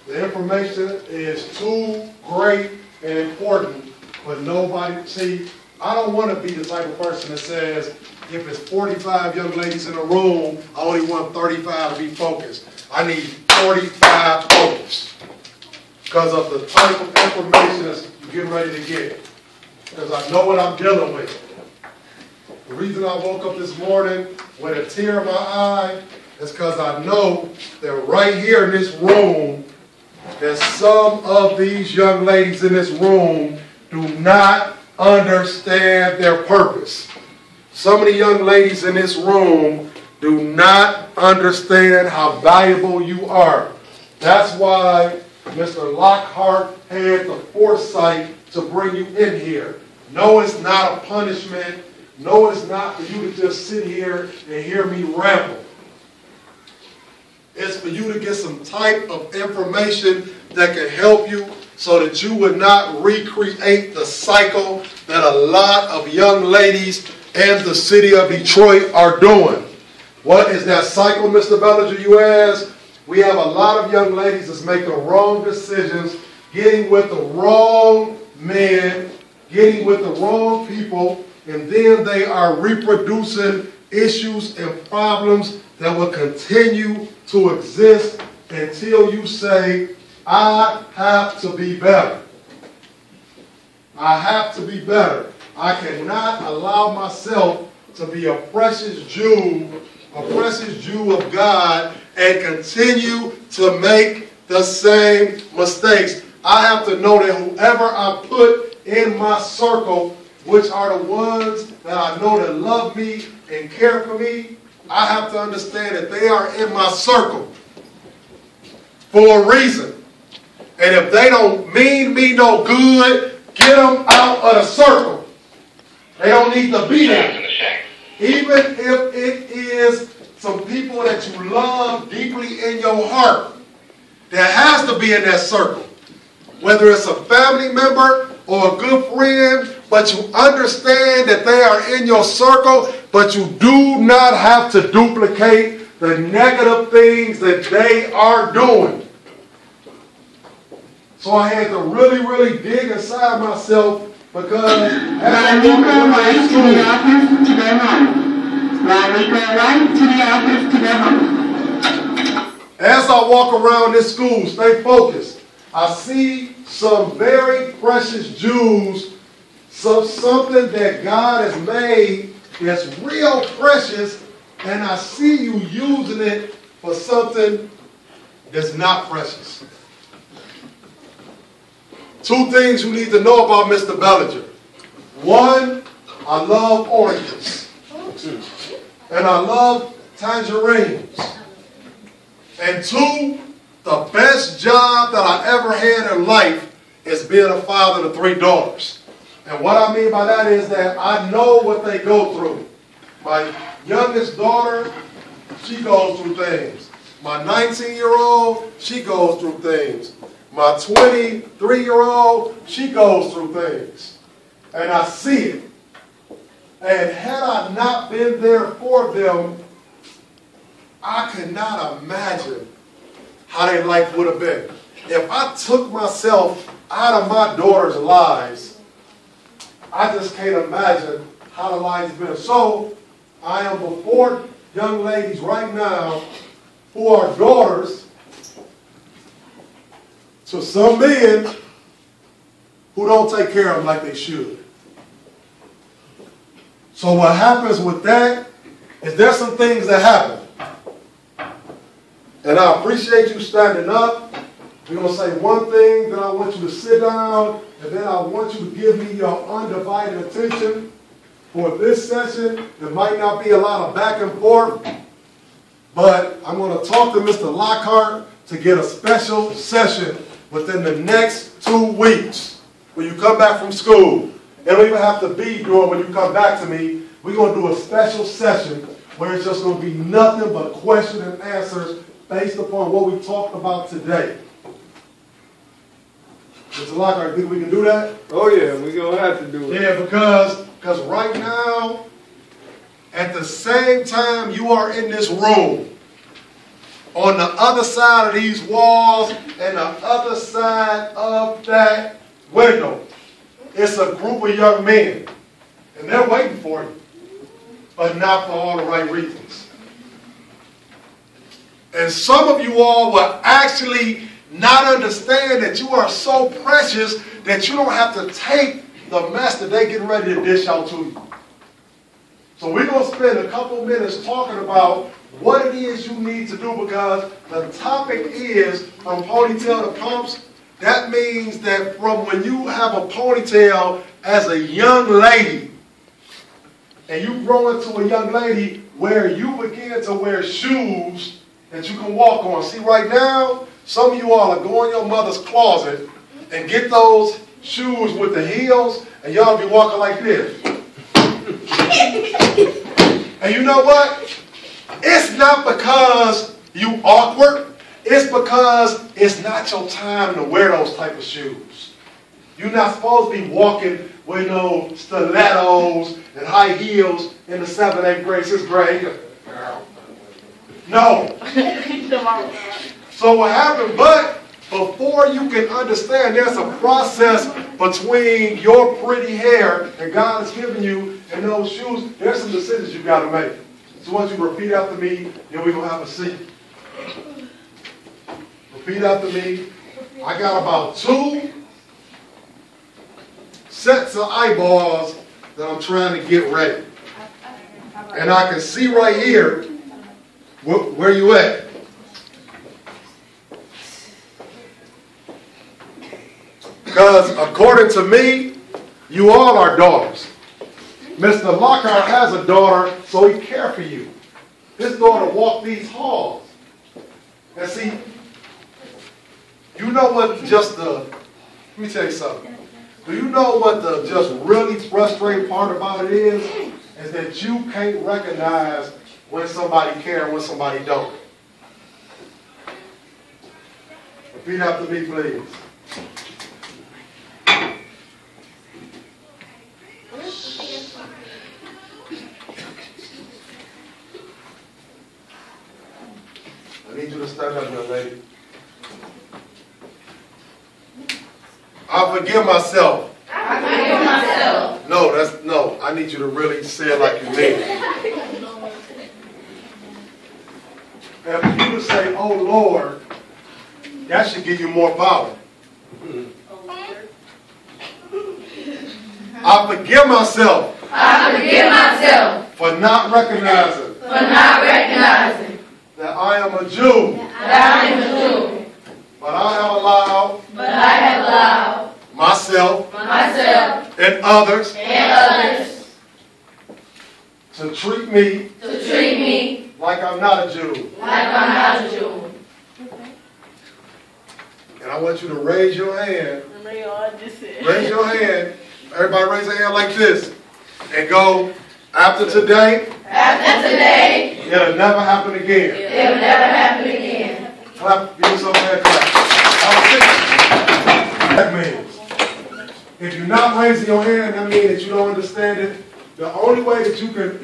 The information is too great and important, but nobody, see, I don't want to be the type of person that says, if it's 45 young ladies in a room, I only want 35 to be focused. I need 45 focused because of the type of information that you're getting ready to get. Because I know what I'm dealing with. The reason I woke up this morning with a tear in my eye is because I know that right here in this room, that some of these young ladies in this room do not understand their purpose. Some of the young ladies in this room do not understand how valuable you are. That's why Mr. Lockhart had the foresight to bring you in here. No, it's not a punishment. No, it's not for you to just sit here and hear me ramble. It's for you to get some type of information that can help you so that you would not recreate the cycle that a lot of young ladies in the city of Detroit are doing. What is that cycle, Mr. Bellinger, you ask? We have a lot of young ladies that's making wrong decisions, getting with the wrong men, getting with the wrong people, and then they are reproducing issues and problems that will continue to exist until you say, I have to be better. I have to be better. I cannot allow myself to be a precious Jew of God, and continue to make the same mistakes. I have to know that whoever I put in my circle, which are the ones that I know that love me and care for me, I have to understand that they are in my circle for a reason. And if they don't mean me no good, get them out of the circle. They don't need to be there. Even if it is some people that you love deeply in your heart, that has to be in that circle. Whether it's a family member or a good friend, but you understand that they are in your circle, but you do not have to duplicate the negative things that they are doing. So I had to really, really dig inside myself, because as I walk around this school, stay focused, I see some very precious Jews, something that God has made that's real precious, and I see you using it for something that's not precious. Two things you need to know about Mr. Bellinger. One, I love oranges. And I love tangerines. And two, the best job that I ever had in life is being a father to 3 daughters. And what I mean by that is that I know what they go through. My youngest daughter, she goes through things. My 19-year-old, she goes through things. My 23-year-old, she goes through things. And I see it. And had I not been there for them, I could not imagine how their life would have been. If I took myself out of my daughter's lives, I just can't imagine how the lives been. So I am before young ladies right now who are daughters to some men who don't take care of them like they should. So what happens with that is there's some things that happen. And I appreciate you standing up. We're going to say one thing, then I want you to sit down, and then I want you to give me your undivided attention. For this session, there might not be a lot of back and forth, but I'm going to talk to Mr. Lockhart to get a special session within the next 2 weeks when you come back from school. It don't even have to be during when you come back to me. We're going to do a special session where it's just going to be nothing but question and answers based upon what we talked about today. Mr. Lockhart, think we can do that? Oh yeah, we're going to have to do it. Yeah, because right now, at the same time you are in this room, on the other side of these walls and the other side of that window, it's a group of young men. And they're waiting for you, but not for all the right reasons. And some of you all will actually not understand that you are so precious that you don't have to take the mess that they're getting ready to dish out to you. So we're going to spend a couple minutes talking about what it is you need to do, because the topic is from ponytail to pumps. That means that from when you have a ponytail as a young lady and you grow into a young lady where you begin to wear shoes that you can walk on. See, right now, some of you all are going in your mother's closet and get those shoes with the heels, and y'all be walking like this. And you know what? It's not because you awkward. It's because it's not your time to wear those type of shoes. You're not supposed to be walking with no stilettos and high heels in the 7th, 8th grade, 6th grade. No. So what happened, but before you can understand, there's a process between your pretty hair that God has given you and those shoes. There's some decisions you've got to make. So once you repeat after me, then we're going to have a seat. Repeat after me. I got about 2 sets of eyeballs that I'm trying to get ready. And I can see right here where you at. Because according to me, you all are daughters. Mr. Lockhart has a daughter, so he cares for you. His daughter walked these halls. And see, you know what let me tell you something. Do you know what the just really frustrating part about it is? Is that you can't recognize when somebody cares and when somebody don't. Repeat after me, please. I need you to stand up, young lady. I forgive myself. I forgive myself. No, I need you to really say it like you mean it. And for you to say, oh Lord, that should give you more power. I forgive myself. I forgive myself for not recognizing that I am a Jew. But I have allowed myself and others to treat me like I'm not a Jew. And I want you to raise your hand. Raise your hand. Everybody raise their hand like this. And go, after today, it'll never happen again. Clap, give me some hand clap. That means, if you're not raising your hand, that means that you don't understand it. The only way that you can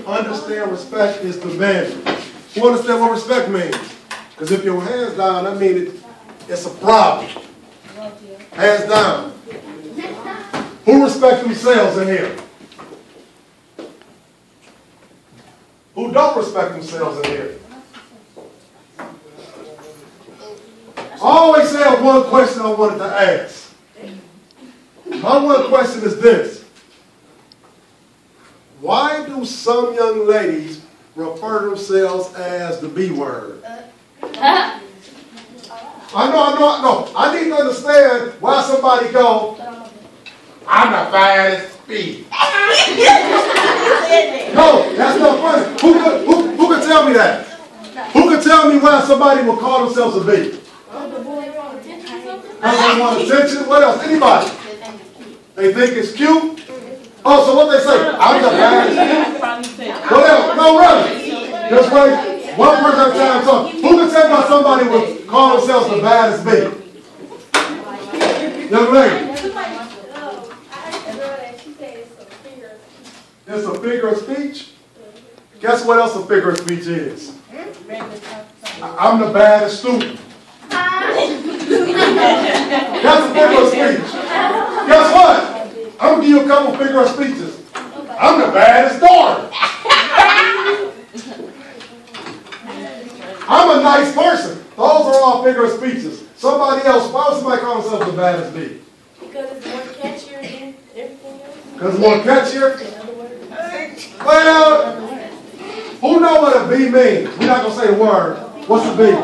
understand respect is to bend. You understand what respect means? Because if your hand's down, that means it's a problem. Hands down. Who respects themselves in here? Who don't respect themselves in here? I always say one question I wanted to ask. My one question is this. Why do some young ladies refer to themselves as the B word? I know. I need to understand why somebody go, I'm the finest B. No, that's not funny. Who can tell me that? Who can tell me why somebody will call themselves a B? Because they want attention. What else? Anybody? They think it's cute. Oh, so what they say? I'm the baddest. What else? No, really. Just right. One person at a time talk. Who can tell me why somebody would call themselves the baddest baby? Young lady. It's a figure of speech. Guess what else a figure of speech is? I'm the baddest student. That's a figure of speech. Guess what? I'm going to give you a couple figure of speeches. I'm the baddest daughter. I'm a nice person. Those are all figure of speeches. Somebody else, why would somebody call themselves the baddest bee? Because it's more catchier than everything else. Because it's more catchier? Well, who know what a bee means? We're not going to say the word. What's a bee?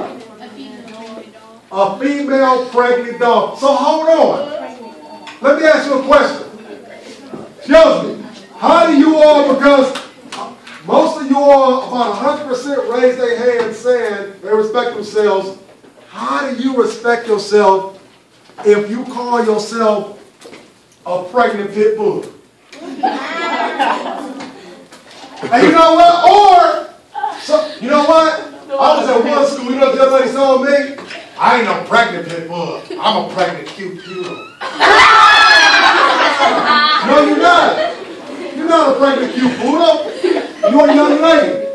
A female pregnant dog. So hold on. Let me ask you a question. Excuse me. How do you all, because most of you all, about 100% raise their hands saying they respect themselves. How do you respect yourself if you call yourself a pregnant pit bull? And you know what? Or, so, you know what? I was at one school, you know what the other lady told me? I ain't no pregnant pit bull. I'm a pregnant cute poodle. No, you're not. You're not a pregnant cute poodle. You're a young lady.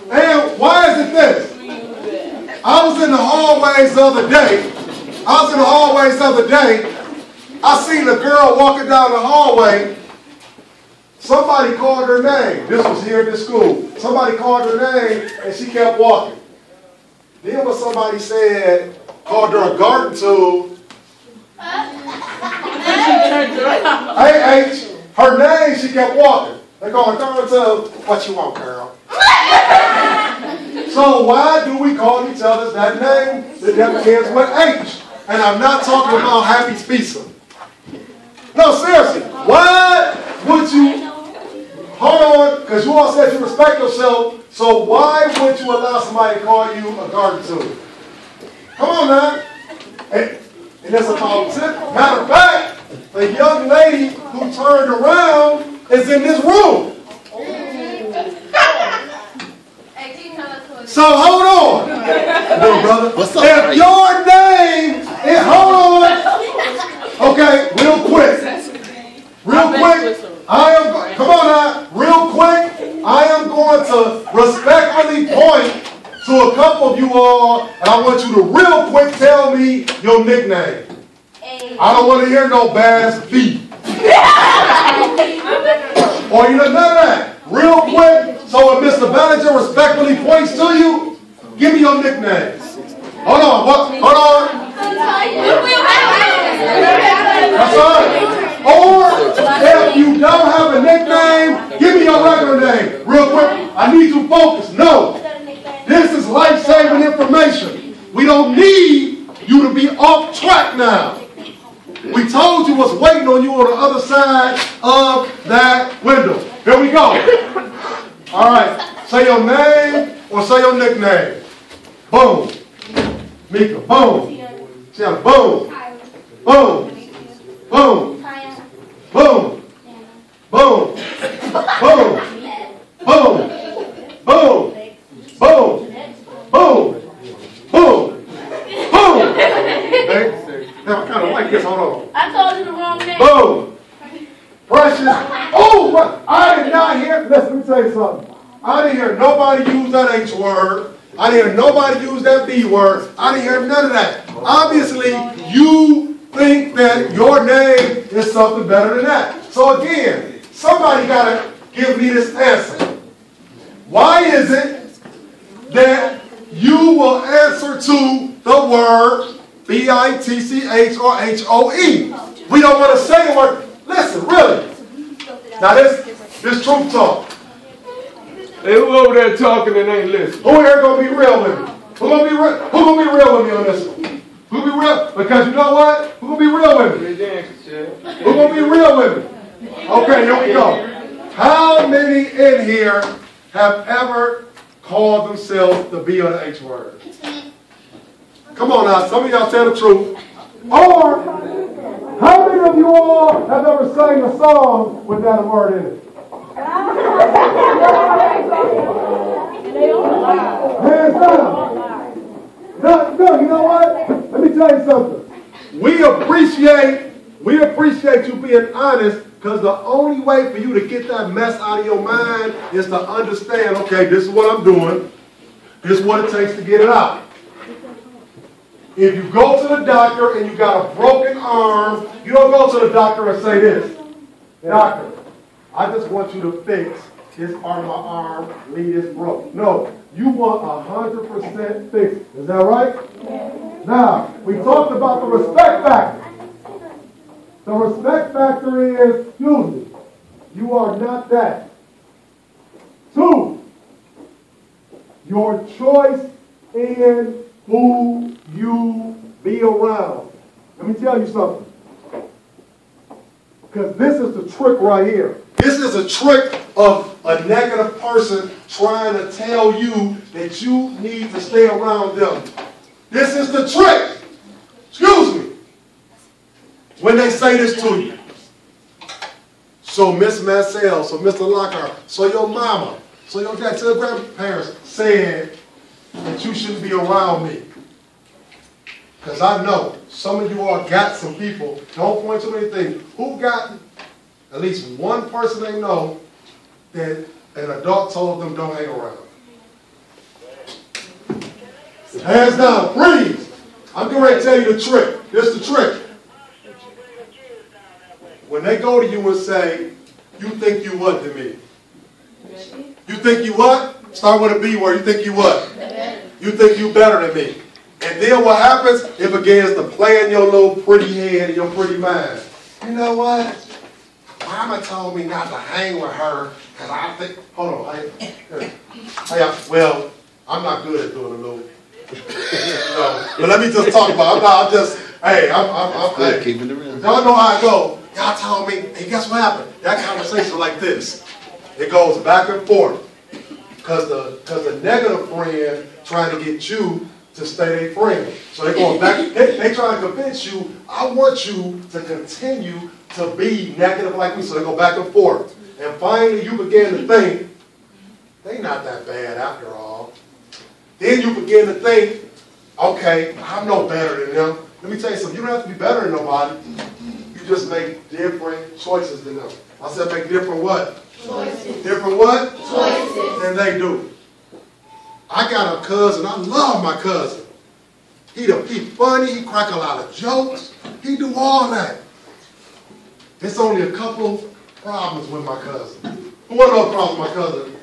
And why is it this? I was in the hallways the other day. I seen a girl walking down the hallway. Somebody called her name. This was here at this school. Somebody called her name and she kept walking. Then when somebody said, called her a garden tool. A.H., her name, she kept walking. They called her garden tool. What you want, girl? So why do we call each other that name that begins with H? And I'm not talking about Happy's Pizza. No, seriously. Why would you, hold on, because you all said you respect yourself, so why would you allow somebody to call you a garden tool? Come on now. And it's about 10. Matter of fact, the young lady who turned around is in this room. So hold on. Little brother. What's up, if your name is, hold on. Okay, real quick. Come on now, real quick, I am going to respectfully point to a couple of you all, and I want you to real quick tell me your nickname. I don't want to hear no bass feet. Or you know, none of that. Real quick, so when Mr. Ballinger respectfully points to you, give me your nickname. Hold on, what? Hold on. That's right. Or if you don't have a nickname, give me your regular name. Real quick, I need you focused. No. This is life-saving information. We don't need you to be off track now. We told you what's waiting on you on the other side of that window. Here we go. All right. Say your name or say your nickname. Boom. Mika. Boom. Shanna. Boom. Boom. Boom. Boom. Boom. Boom. Boom. Boom. Boom. Boom. Boom. Boom. Okay. Now I kind of like this. Hold on. I told you the wrong name. Boom. Precious. Oh, I did not hear. Let me tell you something. I didn't hear nobody use that H word. I didn't hear nobody use that B word. I didn't hear none of that. Obviously, you think that your name is something better than that. So again, somebody got to give me this answer. Why is it that you will answer to the word B-I-T-C-H or H-O-E? We don't want to say the word. Listen, really. Now this truth talk. Hey, who over there talking and ain't listening? Who here gonna be real with me? Who gonna be real with me on this one? Who be real? Because you know what? Who gonna be real with me? Who gonna be real with me? Okay, here we go. How many in here have ever called themselves the B or the H word? Come on now, some of y'all tell the truth. Or, how many of you all have ever sang a song with that word in it? Hands down. No, you know what? Let me tell you something. We appreciate you being honest, because the only way for you to get that mess out of your mind is to understand, okay, this is what I'm doing. This is what it takes to get it out. If you go to the doctor and you got a broken arm, you don't go to the doctor and say this, doctor, I just want you to fix this part of my arm, leave this broke. No, you want 100% fixed. Is that right? Now, we talked about the respect factor. The respect factor is, excuse me, you are not that. 2, your choice in who you be around. Let me tell you something. Because this is the trick right here. This is a trick of a negative person trying to tell you that you need to stay around them. This is the trick. Excuse me. When they say this to you. So Miss Mansell, so Mr. Lockhart, so your mama, so your dad, so your grandparents said that you shouldn't be around me. Because I know some of you all got some people, don't point to anything, who got at least one person they know that an adult told them don't hang around. Hands down, freeze. I'm getting ready to tell you the trick. This is the trick. When they go to you and say, you think you what to me? You think you what? Start with a B word. You think you what? You think you better than me. And then what happens? It begins to play in your little pretty head and your pretty mind. You know what? Mama told me not to hang with her because I think, hold on. Well, I'm not good at doing a little. But let me just talk about it. I'm just, hey, I'm keeping it real. Y'all know how I go. Y'all told me, hey, guess what happened? That conversation like this. It goes back and forth. Because the negative friend trying to get you to stay their friend. So they're going back, they trying to convince you, I want you to continue to be negative like me. So they go back and forth. And finally you begin to think, they not that bad after all. Then you begin to think, okay, I'm no better than them. Let me tell you something, you don't have to be better than nobody. You just make different choices than them. I said make different what? Choices. Different what? Choices. Than they do. I got a cousin, I love my cousin. He funny, he crack a lot of jokes, he do all that. It's only a couple problems with my cousin. What other problem with my cousin?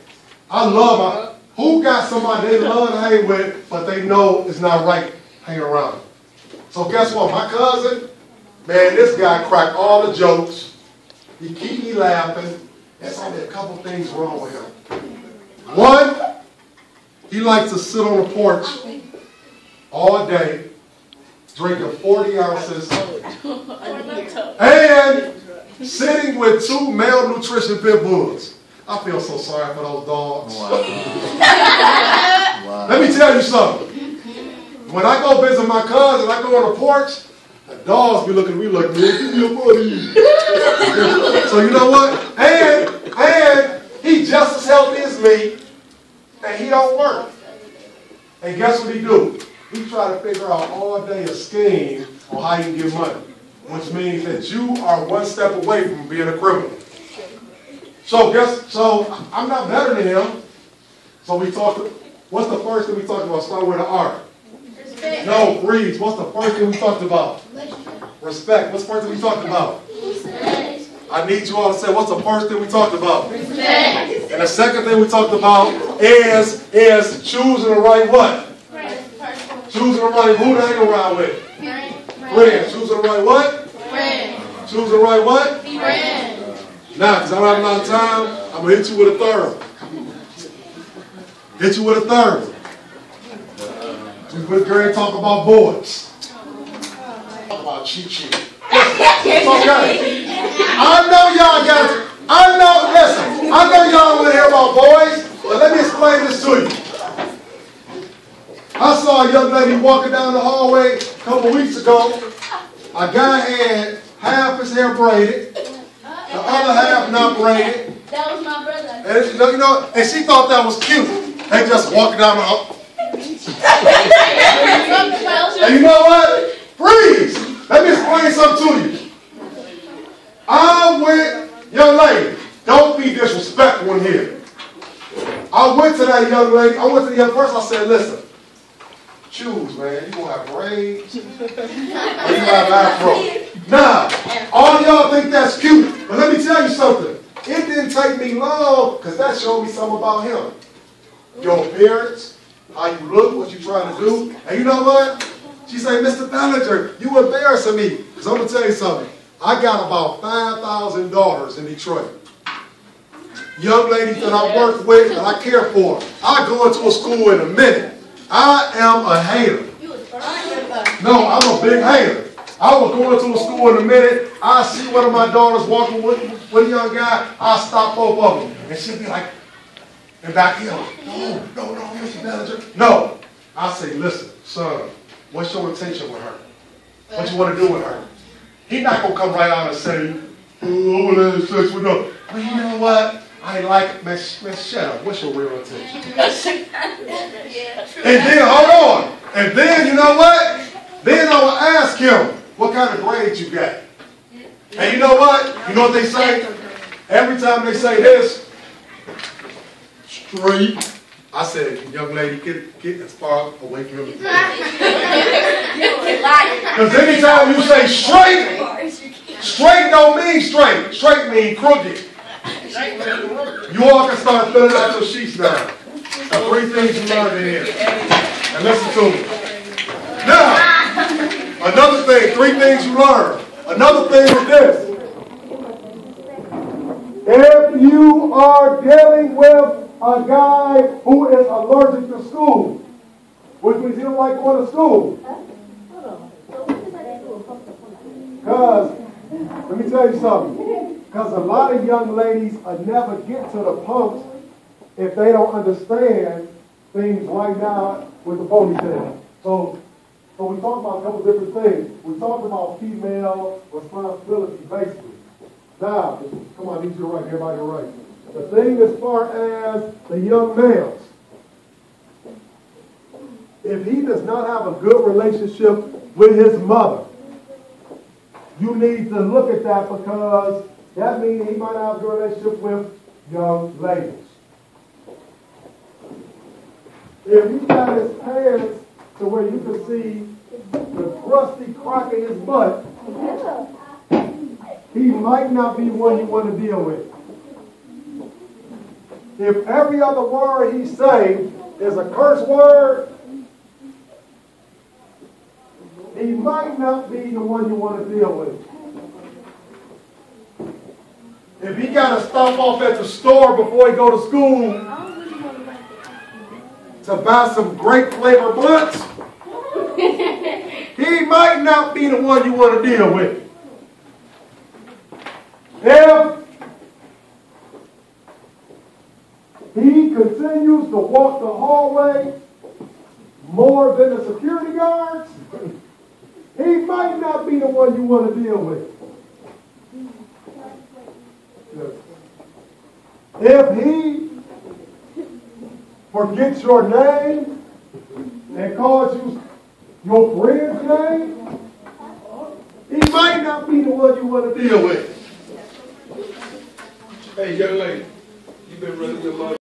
I love my, who got somebody they love to hang with, but they know it's not right hanging around? So guess what, my cousin, man, this guy crack all the jokes, he keep me laughing. There's only a couple things wrong with him. One, he likes to sit on the porch all day, drinking 40 ounces, and sitting with 2 malnutrition pit bulls. I feel so sorry for those dogs. Wow. Let me tell you something. When I go visit my cousin, I go on the porch, the dogs be looking at me like, man, give me a buddy. So you know what? And he just as healthy as me, and he don't work. And guess what he do? He try to figure out all day a scheme on how you can get money, which means that you are one step away from being a criminal. So I'm not better than him. So we talked. What's the first thing we talked about? Start with an R. Respect. No, freeze. What's the first thing we talked about? Respect. What's the first thing we talked about? Respect. I need you all to say, what's the first thing we talked about? Respect. And the second thing we talked about is choosing the right what? Choosing the right who to hang around with. Friend. Choosing the right what? Friend. Choosing the right what? Friend. Now, because I don't have a lot of time, I'm going to hit you with a third. Hit you with a third. We put Gary talk about boys. Talk about cheat. It's okay. I know y'all don't want to hear about boys, but let me explain this to you. I saw a young lady walking down the hallway a couple weeks ago. A guy had half his hair braided, the other half not braided. That was my brother. And she thought that was cute. They just walking down the hall. And you know what? Freeze! Let me explain something to you. Young lady, don't be disrespectful in here. I went to that young lady, I went to the young person, I said, listen, Choose, man. You gonna have braids or you gonna have afro. Now, all y'all think that's cute, but let me tell you something. It didn't take me long, because that showed me something about him. Your appearance, how you look, what you trying to do. And you know what? She said, Mr. Bellinger, you embarrassing me. Because I'm going to tell you something. I got about 5,000 daughters in Detroit. Young ladies that I work with and I care for. I go into a school in a minute. I am a hater. No, I'm a big hater. I will go into a school in a minute. I see one of my daughters walking with a young guy. I stop both of them. And she'll be like, and back here, no, Mr. Bellinger. No. I say, listen, son, what's your intention with her? What you want to do with her? He's not going to come right out and say, oh, I want to have sex with her. But you know what? I ain't like it. Man, shut up. What's your real intention? And then, hold on. And then, you know what? Then I will ask him, what kind of grades you got? And you know what? You know what they say? Every time they say this, straight. I said, young lady, get as far away from him. Because anytime you say straight don't mean straight. Straight mean crooked. You all can start filling out your sheets now. 3 things you learned in here. And listen to me. Now, another thing, 3 things you learned. Another thing is this. If you are dealing with a guy who is allergic to school, which means he don't like going to school. Because, let me tell you something. Because a lot of young ladies never get to the pumps if they don't understand things right now with the ponytail. So we talked about a couple different things. We talked about female responsibility, basically. Now, come on, these are right. Everybody right. The thing as far as the young males, if he does not have a good relationship with his mother, you need to look at that, because that means he might have a good relationship with young ladies. If he got his pants to where you can see the crusty crack in his butt, he might not be one you want to deal with. If every other word he say is a curse word, he might not be the one you want to deal with. If he got to stop off at the store before he go to school to buy some grape flavored blunts, he might not be the one you want to deal with. If he continues to walk the hallway more than the security guards, he might not be the one you want to deal with. If he forgets your name and calls you your friend's name, he might not be the one you want to deal with. Hey, young lady, you been running your mouth.